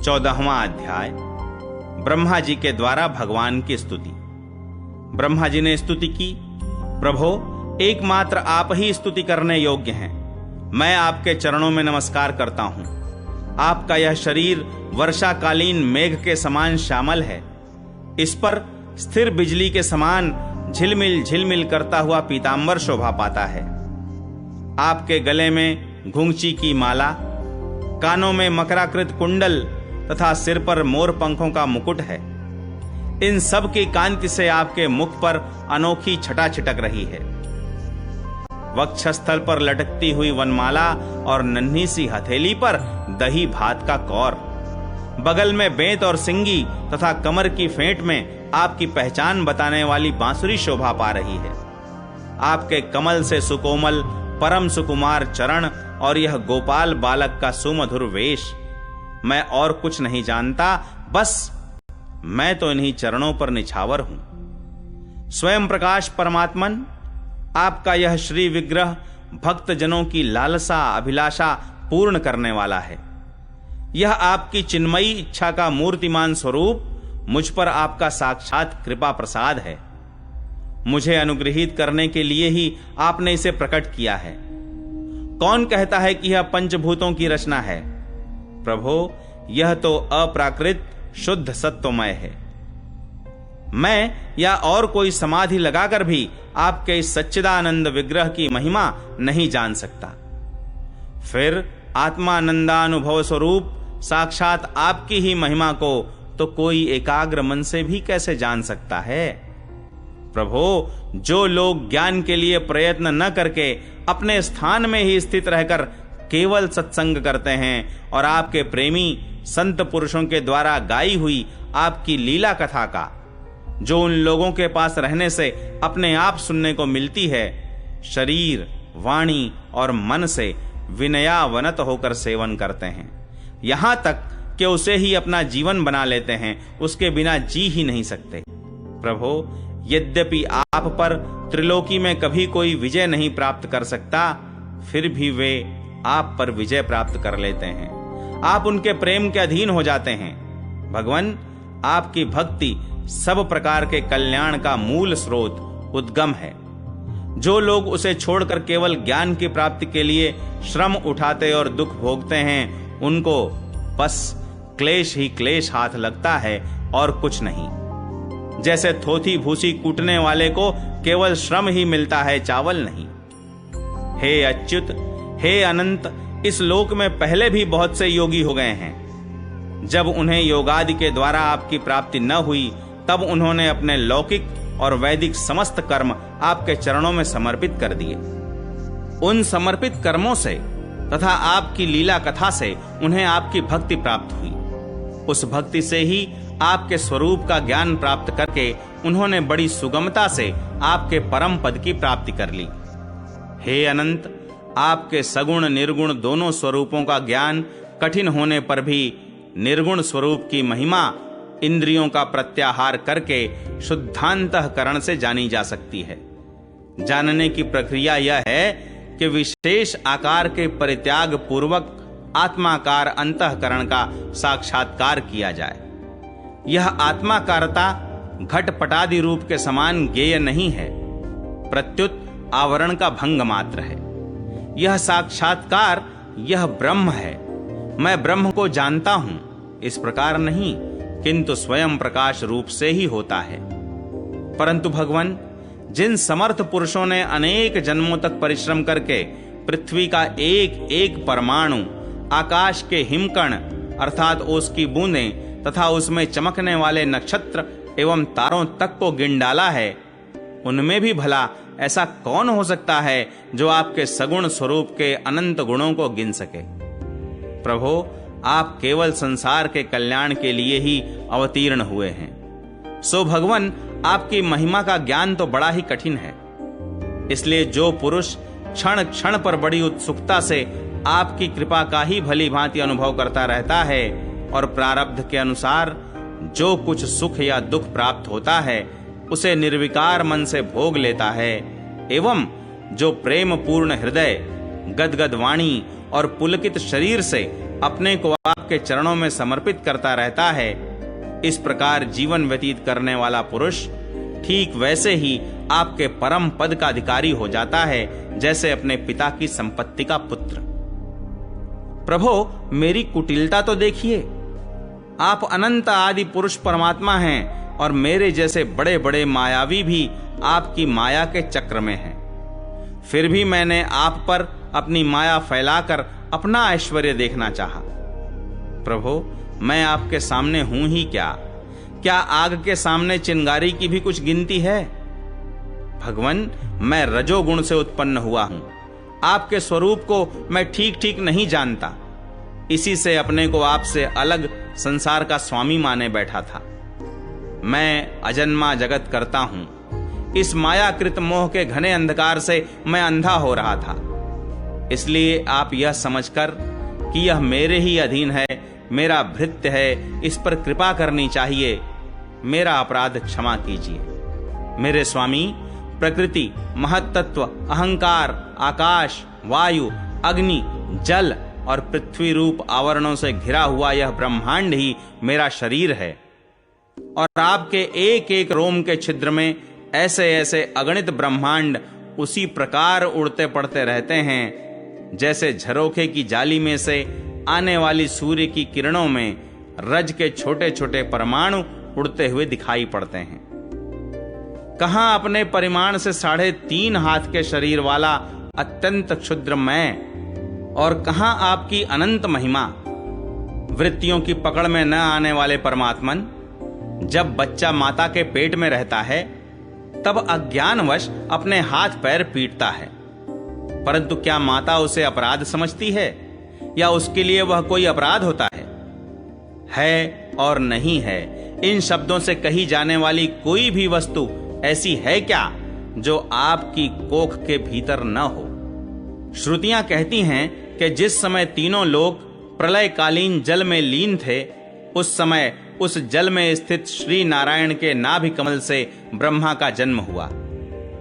14वां अध्याय। ब्रह्मा जी के द्वारा भगवान की स्तुति। ब्रह्मा जी ने स्तुति की, प्रभो एकमात्र आप ही स्तुति करने योग्य हैं। मैं आपके चरणों में नमस्कार करता हूं। आपका यह शरीर वर्षाकालीन मेघ के समान श्यामल है। इस पर स्थिर बिजली के समान झिलमिल झिलमिल करता हुआ पीतांबर शोभा पाता है। आपके गले में घुंघची की माला, कानों में मकराकृत कुंडल तथा सिर पर मोर पंखों का मुकुट है। इन सब की कांति से आपके मुख पर अनोखी छटा छिटक रही है। वक्षस्थल पर लटकती हुई वनमाला और नन्ही सी हथेली पर दही भात का कौर, बगल में बेंत और सिंगी तथा कमर की फेंट में आपकी पहचान बताने वाली बांसुरी शोभा पा रही है। आपके कमल से सुकोमल परम सुकुमार चरण और यह गोपाल बालक का सुमधुर वेश, मैं और कुछ नहीं जानता, बस मैं तो इन्हीं चरणों पर निछावर हूं। स्वयं प्रकाश परमात्मन, आपका यह श्री विग्रह भक्त जनों की लालसा अभिलाषा पूर्ण करने वाला है। यह आपकी चिन्मयी इच्छा का मूर्तिमान स्वरूप मुझ पर आपका साक्षात कृपा प्रसाद है। मुझे अनुग्रहित करने के लिए ही आपने इसे प्रकट किया है। कौन कहता है कि यह पंचभूतों की रचना है? प्रभो, यह तो अप्राकृत शुद्ध सत्वमय है। मैं या और कोई समाधि लगाकर भी आपके इस सच्चिदानंद विग्रह की महिमा नहीं जान सकता। फिर आत्मानंदानुभव स्वरूप साक्षात आपकी ही महिमा को तो कोई एकाग्र मन से भी कैसे जान सकता है? प्रभो, जो लोग ज्ञान के लिए प्रयत्न न करके अपने स्थान में ही स्थित रहकर केवल सत्संग करते हैं और आपके प्रेमी संत पुरुषों के द्वारा गाई हुई आपकी लीला कथा का, जो उन लोगों के पास रहने से अपने आप सुनने को मिलती है, शरीर, वाणी और मन से विनयावनत होकर सेवन करते हैं, यहां तक कि उसे ही अपना जीवन बना लेते हैं, उसके बिना जी ही नहीं सकते। प्रभो, यद्यपि आप पर त्रिलोकी में कभी कोई विजय नहीं प्राप्त कर सकता, फिर भी वे आप पर विजय प्राप्त कर लेते हैं। आप उनके प्रेम के अधीन हो जाते हैं। भगवान, आपकी भक्ति सब प्रकार के कल्याण का मूल स्रोत उद्गम है। जो लोग उसे छोड़कर केवल ज्ञान की प्राप्ति के लिए श्रम उठाते और दुख भोगते हैं, उनको बस क्लेश ही क्लेश हाथ लगता है और कुछ नहीं। जैसे थोथी भूसी कूटने वाले को केवल श्रम ही मिलता है, चावल नहीं। हे अच्युत, हे अनंत, इस लोक में पहले भी बहुत से योगी हो गए हैं। जब उन्हें योगादि के द्वारा आपकी प्राप्ति न हुई, तब उन्होंने अपने लौकिक और वैदिक समस्त कर्म आपके चरणों में समर्पित कर दिए। उन समर्पित कर्मों से तथा आपकी लीला कथा से उन्हें आपकी भक्ति प्राप्त हुई। उस भक्ति से ही आपके स्वरूप का ज्ञान प्राप्त करके उन्होंने बड़ी सुगमता से आपके परम पद की प्राप्ति कर ली। हे अनंत, आपके सगुण निर्गुण दोनों स्वरूपों का ज्ञान कठिन होने पर भी निर्गुण स्वरूप की महिमा इंद्रियों का प्रत्याहार करके शुद्धांतःकरण से जानी जा सकती है। जानने की प्रक्रिया यह है कि विशेष आकार के परित्याग पूर्वक आत्माकार अंतःकरण का साक्षात्कार किया जाए। यह आत्माकारता घटपटादि रूप के समान ज्ञेय नहीं है, प्रत्युत आवरण का भंग मात्र है। यह साक्षात्कार, यह ब्रह्म है। मैं ब्रह्म को जानता हूं, इस प्रकार नहीं, किंतु स्वयं प्रकाश रूप से ही होता है। परंतु भगवान, जिन समर्थ पुरुषों ने अनेक जन्मों तक परिश्रम करके पृथ्वी का एक एक परमाणु, आकाश के हिमकण अर्थात ओस की बूंदें तथा उसमें चमकने वाले नक्षत्र एवं तारों तक को गिन डाला है, उनमें भी भला ऐसा कौन हो सकता है जो आपके सगुण स्वरूप के अनंत गुणों को गिन सके? प्रभो, आप केवल संसार के कल्याण के लिए ही अवतीर्ण हुए हैं। सो भगवान, आपकी महिमा का ज्ञान तो बड़ा ही कठिन है। इसलिए जो पुरुष क्षण क्षण पर बड़ी उत्सुकता से आपकी कृपा का ही भली भांति अनुभव करता रहता है और प्रारब्ध के अनुसार जो कुछ सुख या दुख प्राप्त होता है उसे निर्विकार मन से भोग लेता है, एवं जो प्रेम पूर्ण हृदय, गदगद वाणी और पुलकित शरीर से अपने को आपके चरणों में समर्पित करता रहता है, इस प्रकार जीवन व्यतीत करने वाला पुरुष ठीक वैसे ही आपके परम पद का अधिकारी हो जाता है जैसे अपने पिता की संपत्ति का पुत्र। प्रभो, मेरी कुटिलता तो देखिए। आप अनंत आदि पुरुष परमात्मा हैं और मेरे जैसे बड़े बड़े मायावी भी आपकी माया के चक्र में हैं। फिर भी मैंने आप पर अपनी माया फैलाकर अपना ऐश्वर्य देखना चाहा। प्रभो, मैं आपके सामने हूं ही क्या? क्या आग के सामने चिंगारी की भी कुछ गिनती है? भगवन, मैं रजोगुण से उत्पन्न हुआ हूं। आपके स्वरूप को मैं ठीक ठीक नहीं जानता। इसी से अपने को आपसे अलग संसार का स्वामी माने बैठा था। मैं अजन्मा जगत करता हूं। इस मायाकृत मोह के घने अंधकार से मैं अंधा हो रहा था। इसलिए आप यह समझकर कि यह मेरे ही अधीन है, मेरा भृत्य है, इस पर कृपा करनी चाहिए। मेरा अपराध क्षमा कीजिए। मेरे स्वामी, प्रकृति, महत्तत्व, अहंकार, आकाश, वायु, अग्नि, जल और पृथ्वी रूप आवरणों से घिरा हुआ यह ब्रह्मांड ही मेरा शरीर है और आपके एक एक रोम के छिद्र में ऐसे ऐसे अगणित ब्रह्मांड उसी प्रकार उड़ते पड़ते रहते हैं जैसे झरोखे की जाली में से आने वाली सूर्य की किरणों में रज के छोटे छोटे परमाणु उड़ते हुए दिखाई पड़ते हैं। कहां अपने परिमाण से 3.5 हाथ के शरीर वाला अत्यंत क्षुद्र मैं और कहां आपकी अनंत महिमा। वृत्तियों की पकड़ में न आने वाले परमात्मन, जब बच्चा माता के पेट में रहता है तब अज्ञानवश अपने हाथ पैर पीटता है, परंतु क्या माता उसे अपराध समझती है या उसके लिए वह कोई अपराध होता है और नहीं है। इन शब्दों से कही जाने वाली कोई भी वस्तु ऐसी है क्या जो आपकी कोख के भीतर न हो। श्रुतियां कहती हैं कि जिस समय तीनों लोग प्रलयकालीन जल में लीन थे, उस समय उस जल में स्थित श्री नारायण के नाभि कमल से ब्रह्मा का जन्म हुआ।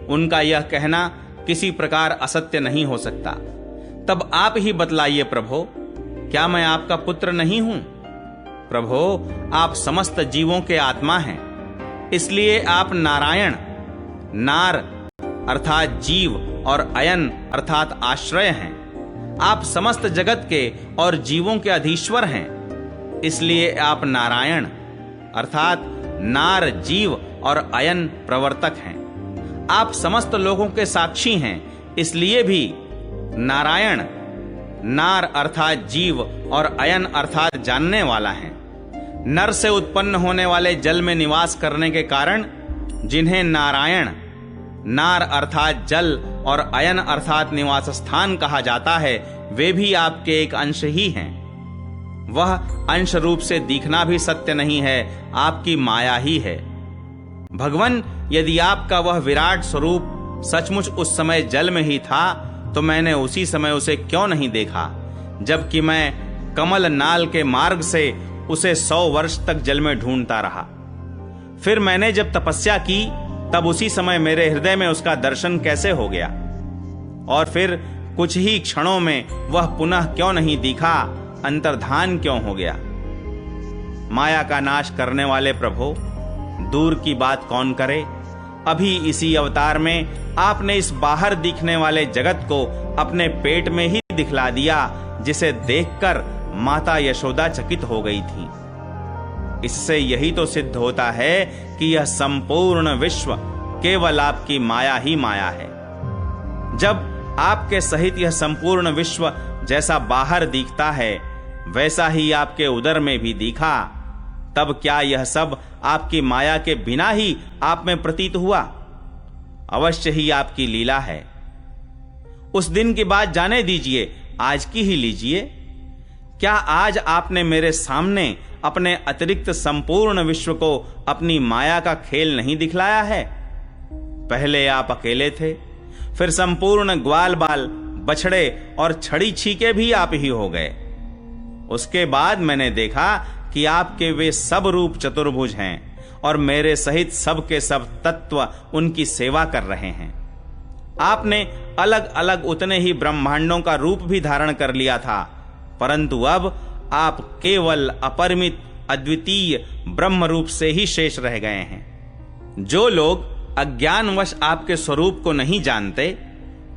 उनका यह कहना किसी प्रकार असत्य नहीं हो सकता। तब आप ही बतलाइए प्रभो, क्या मैं आपका पुत्र नहीं हूं? प्रभो, आप समस्त जीवों के आत्मा हैं, इसलिए आप नारायण, नार अर्थात जीव और अयन अर्थात आश्रय हैं। आप समस्त जगत के और जीवों के अधीश्वर हैं, इसलिए आप नारायण अर्थात नार, जीव और अयन प्रवर्तक हैं। आप समस्त लोगों के साक्षी हैं, इसलिए भी नारायण, नार अर्थात जीव और अयन अर्थात जानने वाला है। नर से उत्पन्न होने वाले जल में निवास करने के कारण जिन्हें नारायण, नार अर्थात जल और अयन अर्थात निवास स्थान कहा जाता है, वे भी आपके एक अंश ही हैं। वह अंश रूप से दिखना भी सत्य नहीं है, आपकी माया ही है। भगवन, यदि आपका वह विराट स्वरूप सचमुच उस समय जल में ही था तो मैंने उसी समय उसे क्यों नहीं देखा, जबकि मैं कमल नाल के मार्ग से उसे 100 वर्ष तक जल में ढूंढता रहा। फिर मैंने जब तपस्या की तब उसी समय मेरे हृदय में उसका दर्शन कैसे हो गया, और फिर कुछ ही क्षणों में वह पुनः क्यों नहीं दिखा, अंतर्धान क्यों हो गया। माया का नाश करने वाले प्रभु, दूर की बात कौन करे, अभी इसी अवतार में आपने इस बाहर दिखने वाले जगत को अपने पेट में ही दिखला दिया, जिसे देखकर माता यशोदा चकित हो गई थी। इससे यही तो सिद्ध होता है कि यह संपूर्ण विश्व केवल आपकी माया ही माया है। जब आपके सहित यह संपूर्ण विश्व जैसा बाहर दिखता है वैसा ही आपके उदर में भी दिखा, तब क्या यह सब आपकी माया के बिना ही आप में प्रतीत हुआ? अवश्य ही आपकी लीला है। उस दिन की बात जाने दीजिए, आज की ही लीजिए। क्या आज आपने मेरे सामने अपने अतिरिक्त संपूर्ण विश्व को अपनी माया का खेल नहीं दिखलाया है? पहले आप अकेले थे, फिर संपूर्ण ग्वाल बाल, बछड़े और छड़ी छीके भी आप ही हो गए। उसके बाद मैंने देखा कि आपके वे सब रूप चतुर्भुज हैं और मेरे सहित सब के सब तत्व उनकी सेवा कर रहे हैं। आपने अलग अलग उतने ही ब्रह्मांडों का रूप भी धारण कर लिया था, परंतु अब आप केवल अपरिमित अद्वितीय ब्रह्म रूप से ही शेष रह गए हैं। जो लोग अज्ञानवश आपके स्वरूप को नहीं जानते,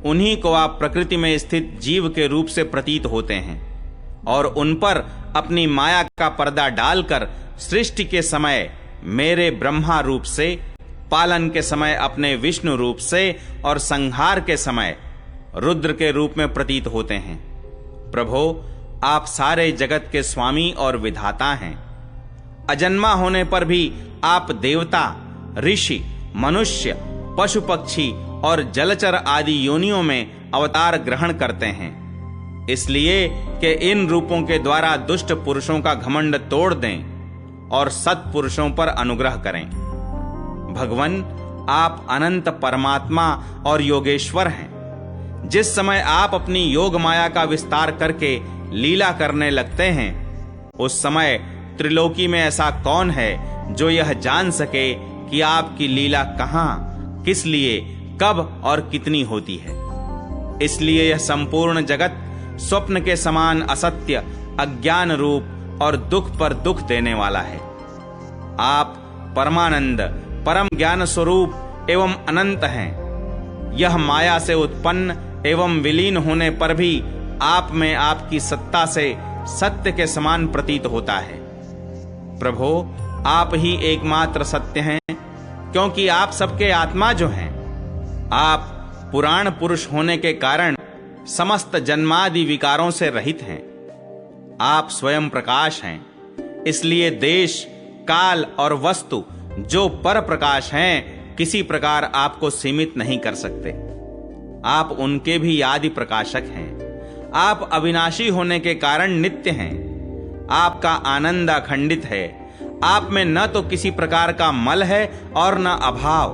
उन्हीं को आप प्रकृति में स्थित जीव के रूप से प्रतीत होते हैं और उन पर अपनी माया का पर्दा डालकर सृष्टि के समय मेरे ब्रह्मा रूप से, पालन के समय अपने विष्णु रूप से और संहार के समय रुद्र के रूप में प्रतीत होते हैं। प्रभो, आप सारे जगत के स्वामी और विधाता हैं। अजन्मा होने पर भी आप देवता, ऋषि, मनुष्य, पशु पक्षी और जलचर आदि योनियों में अवतार ग्रहण करते हैं, इसलिए कि इन रूपों के द्वारा दुष्ट पुरुषों का घमंड तोड़ दें और सत्पुरुषों पर अनुग्रह करें। भगवन, आप अनंत परमात्मा और योगेश्वर हैं। जिस समय आप अपनी योग माया का विस्तार करके लीला करने लगते हैं, उस समय त्रिलोकी में ऐसा कौन है जो यह जान सके कि आपकी लीला कहां, किस लिए, कब और कितनी होती है। इसलिए यह संपूर्ण जगत स्वप्न के समान असत्य, अज्ञान रूप और दुख पर दुख देने वाला है। आप परमानंद, परम ज्ञान स्वरूप एवं अनंत हैं। यह माया से उत्पन्न एवं विलीन होने पर भी आप में आपकी सत्ता से सत्य के समान प्रतीत होता है। प्रभो, आप ही एकमात्र सत्य हैं, क्योंकि आप सबके आत्मा जो हैं। आप पुराण पुरुष होने के कारण समस्त जन्मादि विकारों से रहित हैं। आप स्वयं प्रकाश हैं, इसलिए देश, काल और वस्तु जो पर प्रकाश हैं, किसी प्रकार आपको सीमित नहीं कर सकते। आप उनके भी आदि प्रकाशक हैं। आप अविनाशी होने के कारण नित्य हैं। आपका आनंद अखंडित है। आप में न तो किसी प्रकार का मल है और न अभाव।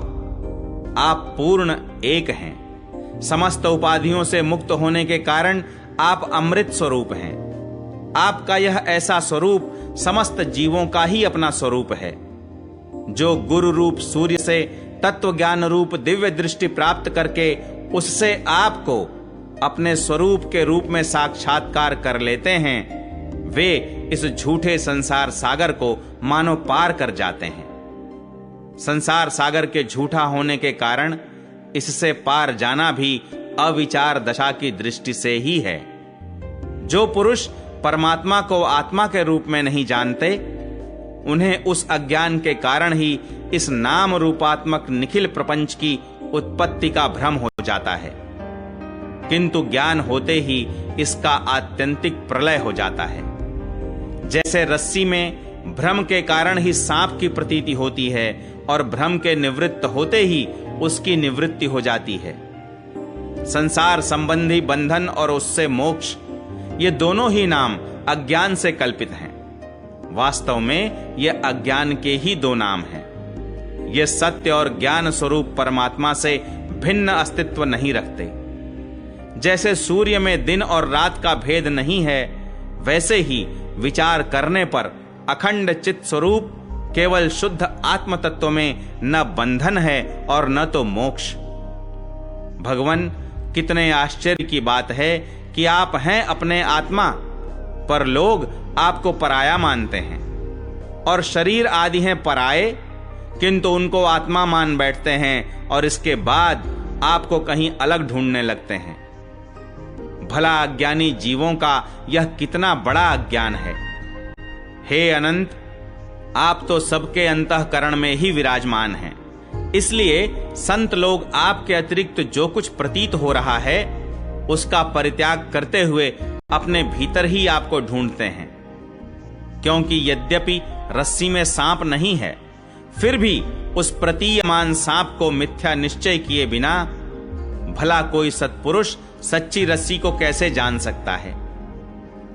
आप पूर्ण एक हैं। समस्त उपाधियों से मुक्त होने के कारण आप अमृत स्वरूप हैं। आपका यह ऐसा स्वरूप समस्त जीवों का ही अपना स्वरूप है। जो गुरु रूप सूर्य से तत्व ज्ञान रूप दिव्य दृष्टि प्राप्त करके उससे आपको अपने स्वरूप के रूप में साक्षात्कार कर लेते हैं, वे इस झूठे संसार सागर को मानो पार कर जाते हैं। संसार सागर के झूठा होने के कारण इससे पार जाना भी अविचार दशा की दृष्टि से ही है। जो पुरुष परमात्मा को आत्मा के रूप में नहीं जानते, उन्हें उस अज्ञान के कारण ही इस नाम रूपात्मक निखिल प्रपंच की उत्पत्ति का भ्रम हो जाता है, किंतु ज्ञान होते ही इसका आत्यंतिक प्रलय हो जाता है। जैसे रस्सी में भ्रम के कारण ही सांप की प्रतीति होती है और भ्रम के निवृत्त होते ही उसकी निवृत्ति हो जाती है। संसार संबंधी बंधन और उससे मोक्ष, ये दोनों ही नाम अज्ञान से कल्पित हैं। वास्तव में ये अज्ञान के ही दो नाम हैं। ये सत्य और ज्ञान स्वरूप परमात्मा से भिन्न अस्तित्व नहीं रखते। जैसे सूर्य में दिन और रात का भेद नहीं है, वैसे ही विचार करने पर अखंड चित्त स्वरूप केवल शुद्ध आत्म तत्व में न बंधन है और न तो मोक्ष। भगवान, कितने आश्चर्य की बात है कि आप हैं अपने आत्मा, पर लोग आपको पराया मानते हैं, और शरीर आदि हैं पराये, किंतु उनको आत्मा मान बैठते हैं और इसके बाद आपको कहीं अलग ढूंढने लगते हैं। भला अज्ञानी जीवों का यह कितना बड़ा अज्ञान है। हे अनंत, आप तो सबके अंतःकरण में ही विराजमान हैं। इसलिए संत लोग आपके अतिरिक्त जो कुछ प्रतीत हो रहा है, उसका परित्याग करते हुए अपने भीतर ही आपको ढूंढते हैं। क्योंकि यद्यपि रस्सी में सांप नहीं है, फिर भी उस प्रतीयमान सांप को मिथ्या निश्चय किए बिना भला कोई सत्पुरुष सच्ची रस्सी को कैसे जान सकता है।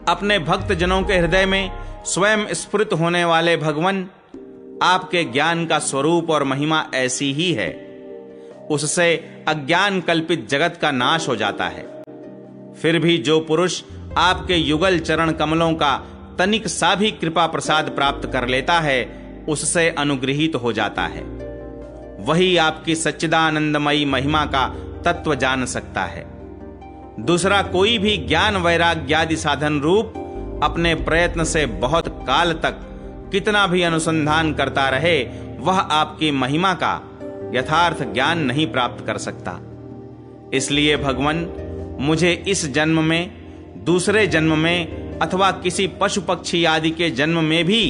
अपने भक्त जनों के हृदय में स्वयं स्फुरित होने वाले भगवान, आपके ज्ञान का स्वरूप और महिमा ऐसी ही है, उससे अज्ञान कल्पित जगत का नाश हो जाता है। फिर भी जो पुरुष आपके युगल चरण कमलों का तनिक सा भी कृपा प्रसाद प्राप्त कर लेता है, उससे अनुग्रहित हो जाता है। वही आपकी सच्चिदानंदमयी महिमा का तत्व जान सकता है। दूसरा कोई भी ज्ञान वैराग्यादि साधन रूप अपने प्रयत्न से बहुत काल तक कितना भी अनुसंधान करता रहे, वह आपकी महिमा का यथार्थ ज्ञान नहीं प्राप्त कर सकता। इसलिए भगवान, मुझे इस जन्म में, दूसरे जन्म में अथवा किसी पशु पक्षी आदि के जन्म में भी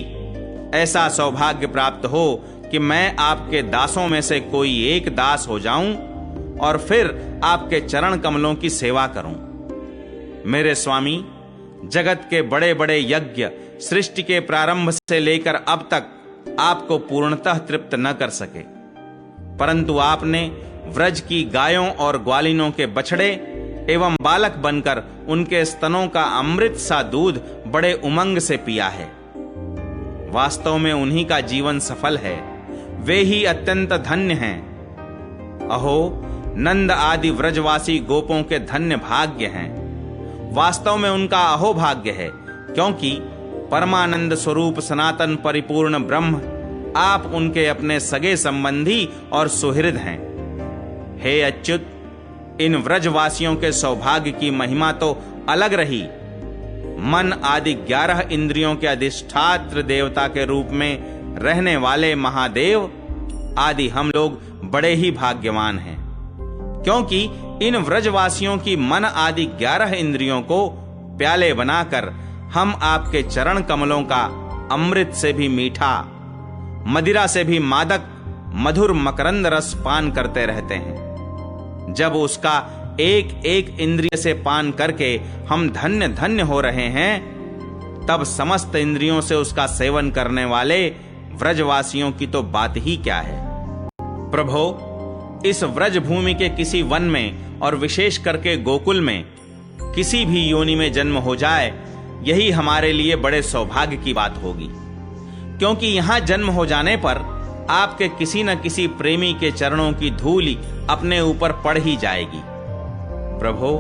ऐसा सौभाग्य प्राप्त हो कि मैं आपके दासों में से कोई एक दास हो जाऊं और फिर आपके चरण कमलों की सेवा करूं। मेरे स्वामी, जगत के बड़े बड़े यज्ञ सृष्टि के प्रारंभ से लेकर अब तक आपको पूर्णतः तृप्त न कर सके, परंतु आपने व्रज की गायों और ग्वालिनों के बछड़े एवं बालक बनकर उनके स्तनों का अमृत सा दूध बड़े उमंग से पिया है। वास्तव में उन्हीं का जीवन सफल है, वे ही अत्यंत धन्य हैं। अहो, नंद आदि व्रजवासी गोपों के धन्य भाग्य हैं। वास्तव में उनका अहो भाग्य है, क्योंकि परमानंद स्वरूप सनातन परिपूर्ण ब्रह्म आप उनके अपने सगे संबंधी और सुहृद हैं। हे अच्युत, इन व्रजवासियों के सौभाग्य की महिमा तो अलग रही। मन आदि 11 इंद्रियों के अधिष्ठात्र देवता के रूप में रहने वाले महादेव आदि हम लोग बड़े ही भाग्यवान हैं, क्योंकि इन व्रजवासियों की मन आदि 11 इंद्रियों को प्याले बनाकर हम आपके चरण कमलों का अमृत से भी मीठा, मदिरा से भी मादक मधुर मकरंद रस पान करते रहते हैं। जब उसका एक एक इंद्रिय से पान करके हम धन्य धन्य हो रहे हैं, तब समस्त इंद्रियों से उसका सेवन करने वाले व्रजवासियों की तो बात ही क्या है। प्रभो, इस व्रज भूमि के किसी वन में और विशेष करके गोकुल में किसी भी योनि में जन्म हो जाए, यही हमारे लिए बड़े सौभाग्य की बात होगी, क्योंकि यहां जन्म हो जाने पर आपके किसी न किसी प्रेमी के चरणों की धूल अपने ऊपर पड़ ही जाएगी। प्रभो,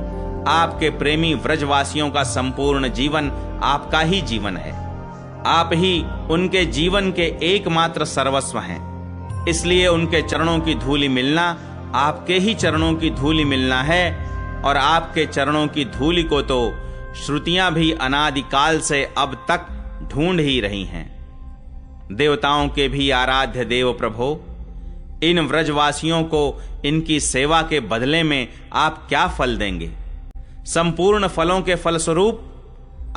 आपके प्रेमी व्रजवासियों का संपूर्ण जीवन आपका ही जीवन है। आप ही उनके जीवन के एकमात्र सर्वस्व हैं। इसलिए उनके चरणों की धूलि मिलना आपके ही चरणों की धूलि मिलना है, और आपके चरणों की धूलि को तो श्रुतियां भी अनादिकाल से अब तक ढूंढ ही रही हैं। देवताओं के भी आराध्य देव प्रभो, इन व्रजवासियों को इनकी सेवा के बदले में आप क्या फल देंगे? संपूर्ण फलों के फलस्वरूप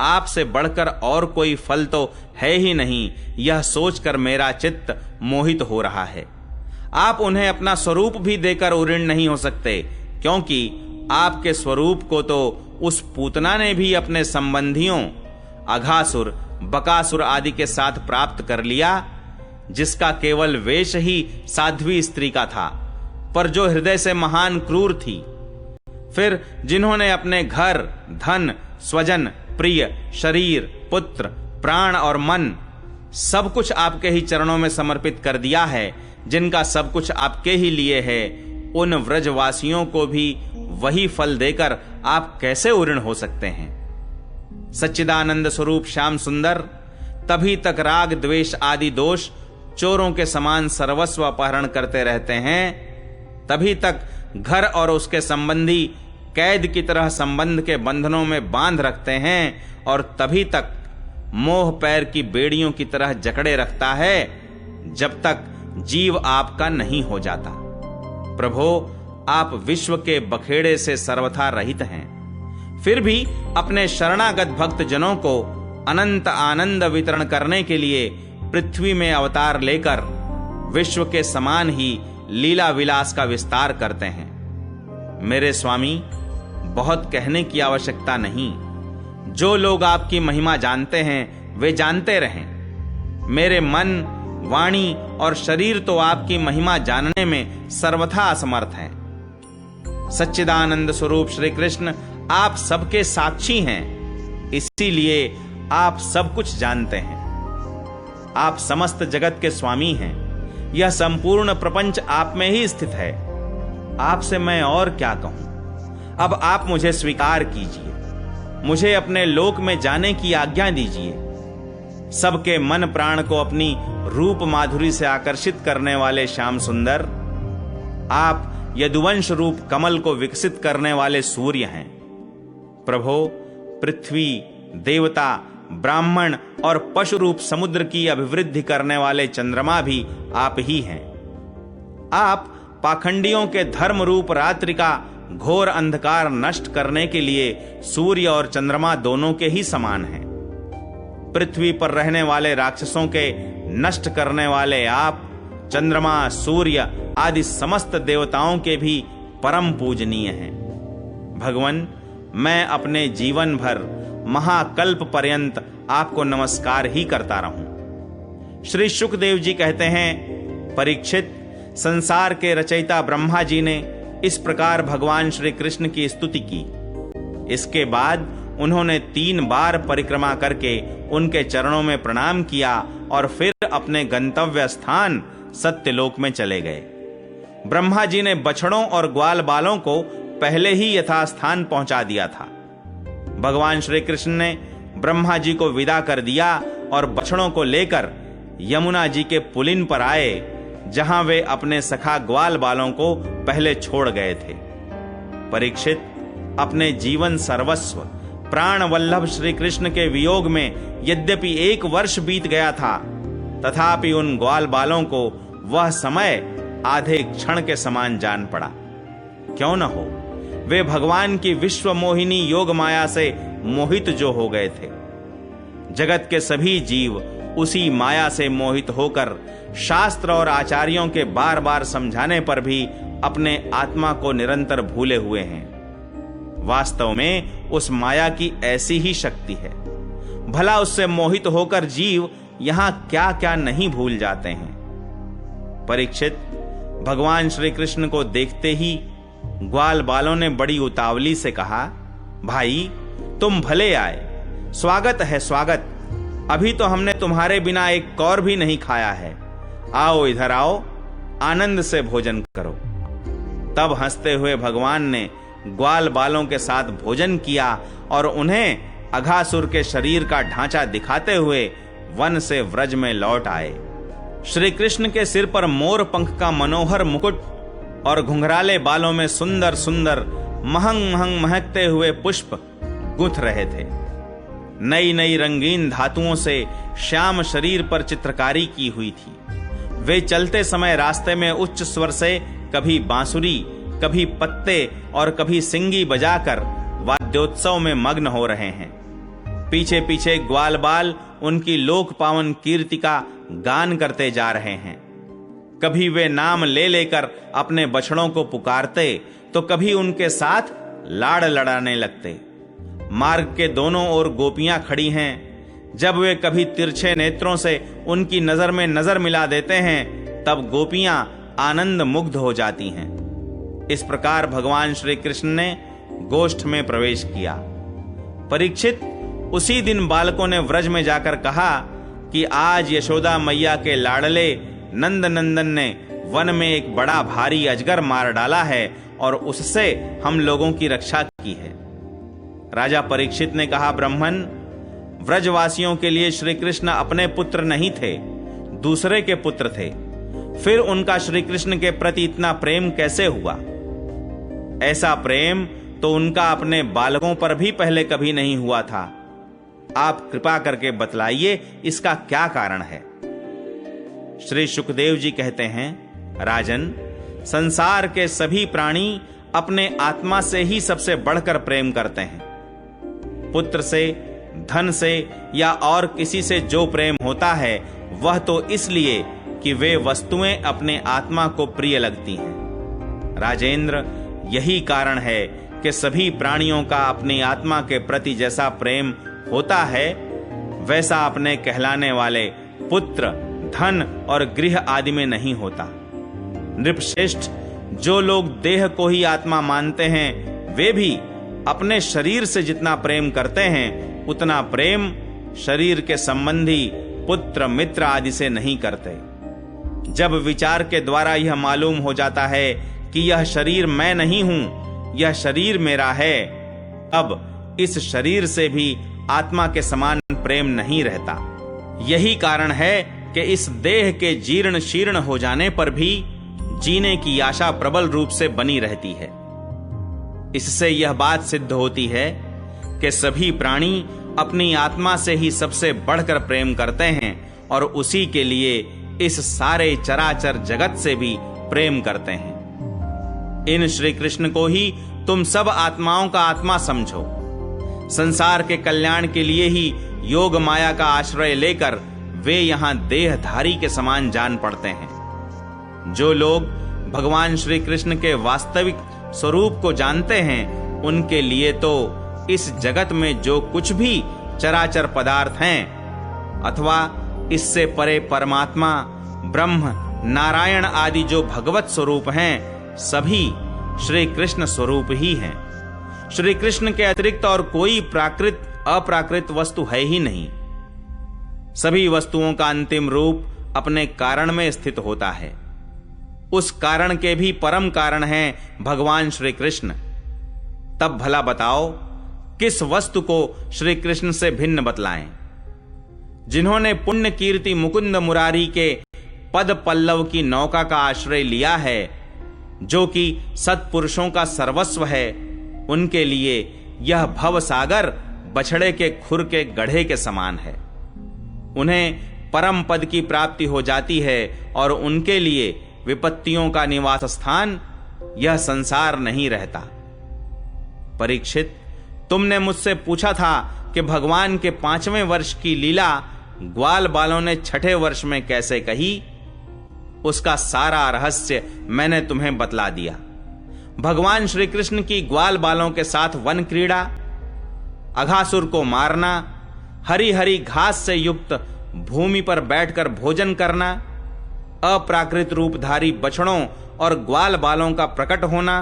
आपसे बढ़कर और कोई फल तो है ही नहीं, यह सोचकर मेरा चित्त मोहित हो रहा है। आप उन्हें अपना स्वरूप भी देकर उऋण नहीं हो सकते, क्योंकि आपके स्वरूप को तो उस पूतना ने भी अपने संबंधियों अघासुर, बकासुर आदि के साथ प्राप्त कर लिया, जिसका केवल वेश ही साध्वी स्त्री का था, पर जो हृदय से महान क्रूर थी। फिर जिन्होंने अपने घर, धन, स्वजन, प्रिय, शरीर, पुत्र, प्राण और मन सब कुछ आपके ही चरणों में समर्पित कर दिया है, जिनका सब कुछ आपके ही लिए है, उन व्रजवासियों को भी वही फल देकर आप कैसे उऋण हो सकते हैं? सच्चिदानंद स्वरूप श्याम सुंदर तभी तक राग, द्वेष आदि दोष चोरों के समान सर्वस्व अपहरण करते रहते हैं, तभी तक घर और उसके संबंधी कैद की तरह संबंध के बंधनों में बांध रखते हैं, और तभी तक मोह पैर की बेड़ियों की तरह जकड़े रखता है, जब तक जीव आपका नहीं हो जाता। प्रभो, आप विश्व के बखेड़े से सर्वथा रहित हैं, फिर भी अपने शरणागत भक्त जनों को अनंत आनंद वितरण करने के लिए पृथ्वी में अवतार लेकर विश्व के समान ही लीला विलास का विस्तार करते हैं। मेरे स्वामी, बहुत कहने की आवश्यकता नहीं। जो लोग आपकी महिमा जानते हैं वे जानते रहें। मेरे मन, वाणी और शरीर तो आपकी महिमा जानने में सर्वथा असमर्थ हैं। सच्चिदानंद स्वरूप श्री कृष्ण आप सबके साक्षी हैं, इसीलिए आप सब कुछ जानते हैं। आप समस्त जगत के स्वामी हैं। यह संपूर्ण प्रपंच आप में ही स्थित है। आपसे मैं और क्या कहूं? अब आप मुझे स्वीकार कीजिए, मुझे अपने लोक में जाने की आज्ञा दीजिए। सबके मन प्राण को अपनी रूप माधुरी से आकर्षित करने वाले श्याम सुंदर, आप यदुवंश रूप कमल को विकसित करने वाले सूर्य हैं। प्रभो, पृथ्वी, देवता, ब्राह्मण और पशु रूप समुद्र की अभिवृद्धि करने वाले चंद्रमा भी आप ही हैं। आप पाखंडियों के धर्म रूप रात्रि का घोर अंधकार नष्ट करने के लिए सूर्य और चंद्रमा दोनों के ही समान हैं। पृथ्वी पर रहने वाले राक्षसों के नष्ट करने वाले आप चंद्रमा, सूर्य आदि समस्त देवताओं के भी परम पूजनीय हैं। भगवान, मैं अपने जीवन भर महाकल्प पर्यंत आपको नमस्कार ही करता रहूं। श्री शुकदेव जी कहते हैं, परीक्षित, संसार के रचयिता ब्रह्मा जी ने इस प्रकार भगवान श्री कृष्ण की स्तुति की। इसके बाद उन्होंने 3 बार परिक्रमा करके उनके चरणों में प्रणाम किया और फिर अपने गंतव्य स्थान सत्यलोक में चले गए। ब्रह्मा जी ने बछड़ों और ग्वाल बालों को पहले ही यथास्थान पहुंचा दिया था। भगवान श्री कृष्ण ने ब्रह्मा जी को विदा कर दिया और बछड़ों को लेकर यमुना जी के पुलिन पर आए, जहां वे अपने सखा ग्वाल बालों को पहले छोड़ गए थे। परीक्षित, अपने जीवन सर्वस्व प्राण वल्लभ श्री कृष्ण के वियोग में यद्यपि 1 वर्ष बीत गया था, तथापि उन ग्वाल बालों को वह समय आधे क्षण के समान जान पड़ा। क्यों न हो, वे भगवान की विश्व मोहिनी योग माया से मोहित जो हो गए थे। जगत के सभी जीव उसी माया से मोहित होकर शास्त्र और आचार्यों के बार बार समझाने पर भी अपने आत्मा को निरंतर भूले हुए हैं। वास्तव में उस माया की ऐसी ही शक्ति है। भला उससे मोहित होकर जीव यहां क्या क्या नहीं भूल जाते हैं। परीक्षित, भगवान श्री कृष्ण को देखते ही ग्वाल बालों ने बड़ी उतावली से कहा, भाई, तुम भले आए, स्वागत है स्वागत। अभी तो हमने तुम्हारे बिना एक कौर भी नहीं खाया है। आओ, इधर आओ, आनंद से भोजन करो। तब हंसते हुए भगवान ने ग्वाल बालों के साथ भोजन किया और उन्हें अघासुर के शरीर का ढांचा दिखाते हुए वन से व्रज में लौट आए। श्री कृष्ण के सिर पर मोर पंख का मनोहर मुकुट और घुंघराले बालों में सुंदर सुंदर महंग महंग महकते हुए पुष्प गुंथ रहे थे। नई नई रंगीन धातुओं से श्याम शरीर पर चित्रकारी की हुई थी। वे चलते समय रास्ते में उच्च स्वर से कभी बांसुरी, कभी पत्ते और कभी सिंगी बजाकर वाद्योत्सव में मग्न हो रहे हैं। पीछे पीछे ग्वाल बाल उनकी लोक पावन कीर्ति का गान करते जा रहे हैं। कभी वे नाम ले लेकर अपने बछड़ों को पुकारते तो कभी उनके साथ लाड़ लड़ाने लगते। मार्ग के दोनों ओर गोपियां खड़ी हैं। जब वे कभी तिरछे नेत्रों से उनकी नजर में नजर मिला देते हैं, तब गोपियां आनंद मुग्ध हो जाती हैं। इस प्रकार भगवान श्री कृष्ण ने गोष्ठ में प्रवेश किया। परीक्षित, उसी दिन बालकों ने व्रज में जाकर कहा कि आज यशोदा मैया के लाडले नंद नंदन ने वन में एक बड़ा भारी अजगर मार डाला है और उससे हम लोगों की रक्षा की है। राजा परीक्षित ने कहा, ब्राह्मण, व्रजवासियों के लिए श्री कृष्ण अपने पुत्र नहीं थे, दूसरे के पुत्र थे। फिर उनका श्री कृष्ण के प्रति इतना प्रेम कैसे हुआ? ऐसा प्रेम तो उनका अपने बालकों पर भी पहले कभी नहीं हुआ था। आप कृपा करके बतलाइए, इसका क्या कारण है? श्री शुकदेव जी कहते हैं, राजन, संसार के सभी प्राणी अपने आत्मा से ही सबसे बढ़कर प्रेम करते हैं। पुत्र से, धन से या और किसी से जो प्रेम होता है, वह तो इसलिए कि वे वस्तुएं अपने आत्मा को प्रिय लगती हैं। राजेंद्र, यही कारण है कि सभी प्राणियों का अपनी आत्मा के प्रति जैसा प्रेम होता है, वैसा अपने कहलाने वाले पुत्र, धन और गृह आदि में नहीं होता। नृपश्रेष्ठ, जो लोग देह को ही आत्मा मानते हैं, वे भी अपने शरीर से जितना प्रेम करते हैं, उतना प्रेम शरीर के संबंधी पुत्र, मित्र आदि से नहीं करते। जब विचार के द्वारा यह मालूम हो जाता है कि यह शरीर मैं नहीं हूं, यह शरीर मेरा है, अब इस शरीर से भी आत्मा के समान प्रेम नहीं रहता। यही कारण है कि इस देह के जीर्ण शीर्ण हो जाने पर भी जीने की आशा प्रबल रूप से बनी रहती है। इससे यह बात सिद्ध होती है कि सभी प्राणी अपनी आत्मा से ही सबसे बढ़कर प्रेम करते हैं और उसी के लिए इस सारे चराचर जगत से भी प्रेम करते हैं। इन श्री कृष्ण को ही तुम सब आत्माओं का आत्मा समझो। संसार के कल्याण के लिए ही योग माया का आश्रय लेकर वे यहां देहधारी के समान जान पड़ते हैं। जो लोग भगवान श्री कृष्ण के वास्तविक स्वरूप को जानते हैं, उनके लिए तो इस जगत में जो कुछ भी चराचर पदार्थ हैं अथवा इससे परे परमात्मा, ब्रह्म, नारायण आदि जो भगवत स्वरूप हैं, सभी श्री कृष्ण स्वरूप ही हैं। श्री कृष्ण के अतिरिक्त और कोई प्राकृत अप्राकृत वस्तु है ही नहीं। सभी वस्तुओं का अंतिम रूप अपने कारण में स्थित होता है। उस कारण के भी परम कारण हैं भगवान श्री कृष्ण। तब भला बताओ किस वस्तु को श्री कृष्ण से भिन्न बतलाएं? जिन्होंने पुण्य कीर्ति मुकुंद मुरारी के पद पल्लव की नौका का आश्रय लिया है, जो कि सत्पुरुषों का सर्वस्व है, उनके लिए यह भव सागर बछड़े के खुर के गढ़े के समान है। उन्हें परम पद की प्राप्ति हो जाती है और उनके लिए विपत्तियों का निवास स्थान यह संसार नहीं रहता। परीक्षित, तुमने मुझसे पूछा था कि भगवान के 5वें वर्ष की लीला ग्वाल बालों ने 6ठे वर्ष में कैसे कही। उसका सारा रहस्य मैंने तुम्हें बतला दिया। भगवान श्री कृष्ण की ग्वाल बालों के साथ वन क्रीड़ा, अघासुर को मारना, हरी हरी घास से युक्त भूमि पर बैठकर भोजन करना, अप्राकृत रूपधारी बछड़ों और ग्वाल बालों का प्रकट होना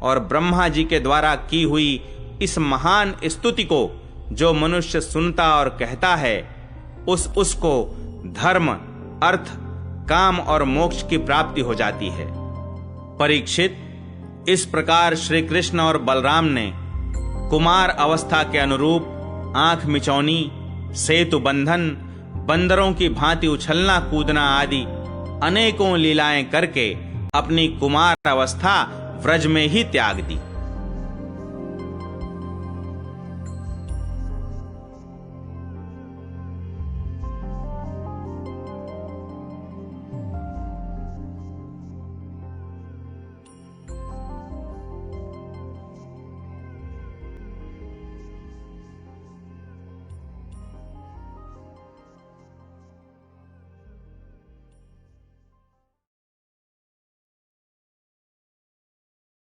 और ब्रह्मा जी के द्वारा की हुई इस महान स्तुति को जो मनुष्य सुनता और कहता है, उसको धर्म, अर्थ, काम और मोक्ष की प्राप्ति हो जाती है। परीक्षित, इस प्रकार श्री कृष्ण और बलराम ने कुमार अवस्था के अनुरूप आंख मिचौनी, सेतु बंधन, बंदरों की भांति उछलना कूदना आदि अनेकों लीलाएं करके अपनी कुमार अवस्था व्रज में ही त्याग दी।